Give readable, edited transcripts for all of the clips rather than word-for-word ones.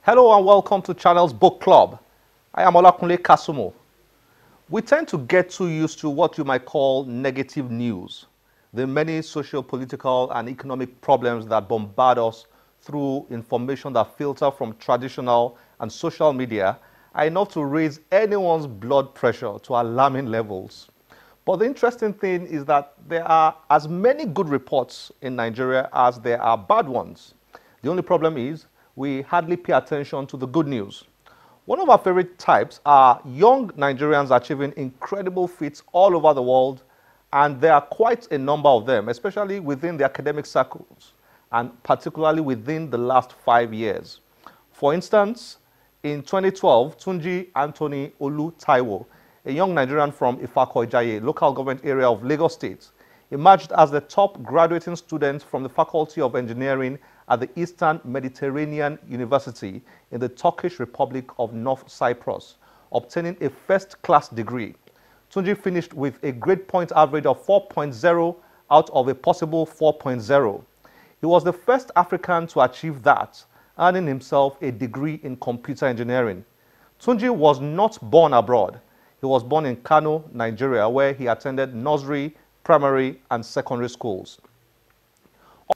Hello and welcome to Channel's Book Club. I am Olakunle Kasumo. We tend to get too used to what you might call negative news. The many socio-political and economic problems that bombard us through information that filter from traditional and social media are enough to raise anyone's blood pressure to alarming levels. But the interesting thing is that there are as many good reports in Nigeria as there are bad ones. The only problem is we hardly pay attention to the good news. One of our favorite types are young Nigerians achieving incredible feats all over the world, and there are quite a number of them, especially within the academic circles, and particularly within the last 5 years. For instance, in 2012, Tunji Anthony Olu Taiwo, a young Nigerian from Ifako-Ijaye, local government area of Lagos State, emerged as the top graduating student from the Faculty of Engineering at the Eastern Mediterranean University in the Turkish Republic of North Cyprus, obtaining a first-class degree. Tunji finished with a grade point average of 4.0 out of a possible 4.0. He was the first African to achieve that, earning himself a degree in computer engineering. Tunji was not born abroad. He was born in Kano, Nigeria, where he attended nursery, primary, and secondary schools.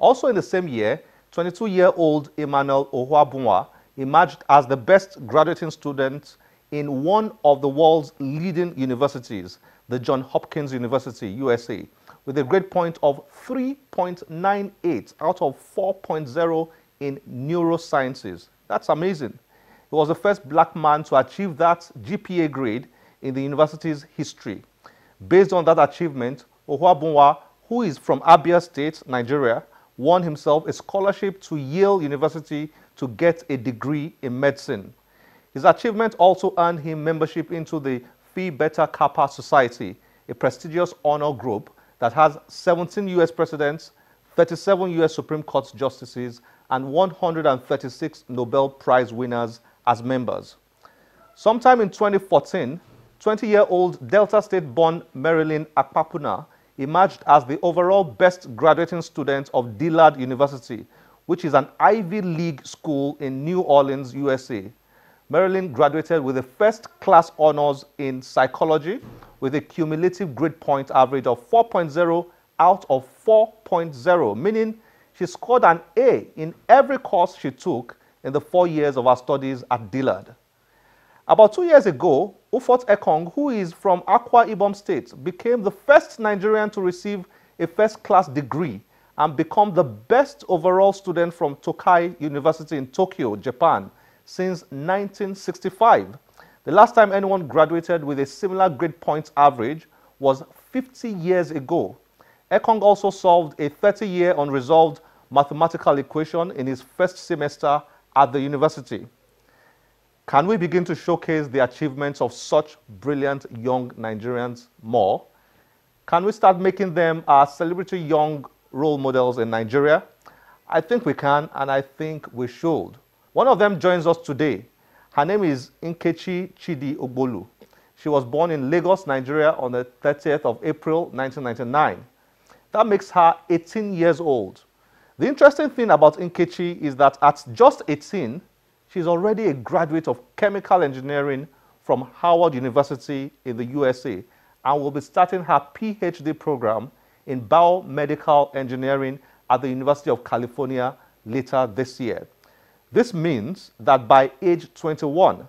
Also in the same year, 22-year-old Emmanuel Ohuabunwa emerged as the best graduating student in one of the world's leading universities, the Johns Hopkins University, USA, with a grade point of 3.98 out of 4.0 in neurosciences. That's amazing. He was the first black man to achieve that GPA grade in the university's history. Based on that achievement, Ohuabunwa, who is from Abia State, Nigeria, won himself a scholarship to Yale University to get a degree in medicine. His achievement also earned him membership into the Phi Beta Kappa Society, a prestigious honor group that has 17 U.S. presidents, 37 U.S. Supreme Court justices, and 136 Nobel Prize winners as members. Sometime in 2014, 20-year-old Delta State-born Marilyn Akpapuna emerged as the overall best graduating student of Dillard University, which is an Ivy League school in New Orleans, USA. Marilyn graduated with a first-class honors in psychology with a cumulative grade point average of 4.0 out of 4.0, meaning she scored an A in every course she took in the 4 years of her studies at Dillard. About 2 years ago, Ufot Ekong, who is from Akwa Ibom State, became the first Nigerian to receive a first-class degree and become the best overall student from Tokai University in Tokyo, Japan, since 1965. The last time anyone graduated with a similar grade point average was 50 years ago. Ekong also solved a 30-year unresolved mathematical equation in his first semester at the university. Can we begin to showcase the achievements of such brilliant young Nigerians more? Can we start making them our celebrity young role models in Nigeria? I think we can, and I think we should. One of them joins us today. Her name is Inkechi Chidi Egeolu. She was born in Lagos, Nigeria on the 30th of April, 1999. That makes her 18 years old. The interesting thing about Inkechi is that at just 18, she's already a graduate of chemical engineering from Howard University in the USA and will be starting her PhD program in biomedical engineering at the University of California later this year. This means that by age 21,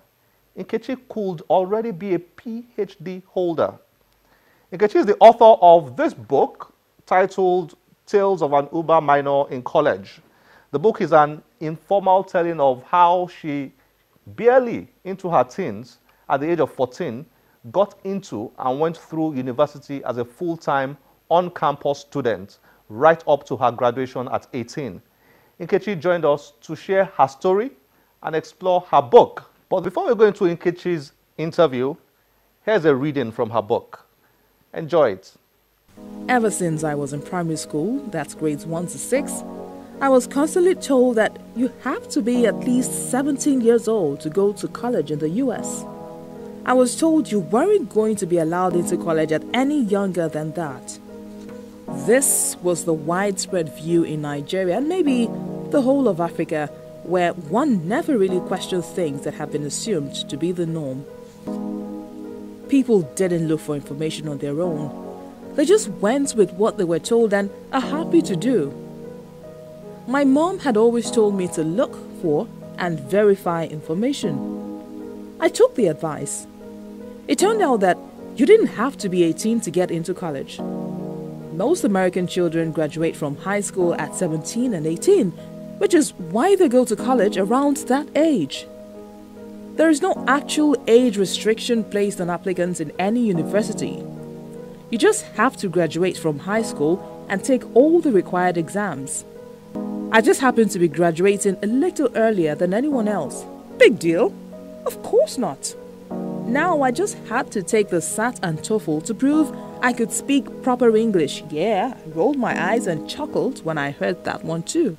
Inkechi could already be a PhD holder. Inkechi is the author of this book titled Tales of an Uber Minor in College. The book is an informal telling of how she, barely into her teens, at the age of 14, got into and went through university as a full-time, on-campus student, right up to her graduation at 18. Inkechi joined us to share her story and explore her book. But before we go into Inkechi's interview, here's a reading from her book. Enjoy it. Ever since I was in primary school, that's grades 1 to 6, I was constantly told that you have to be at least 17 years old to go to college in the US. I was told you weren't going to be allowed into college at any younger than that. This was the widespread view in Nigeria and maybe the whole of Africa where one never really questioned things that have been assumed to be the norm. People didn't look for information on their own. They just went with what they were told and are happy to do. My mom had always told me to look for and verify information. I took the advice. It turned out that you didn't have to be 18 to get into college. Most American children graduate from high school at 17 and 18, which is why they go to college around that age. There is no actual age restriction placed on applicants in any university. You just have to graduate from high school and take all the required exams. I just happened to be graduating a little earlier than anyone else. Big deal? Of course not. Now I just had to take the SAT and TOEFL to prove I could speak proper English. Yeah, I rolled my eyes and chuckled when I heard that one too.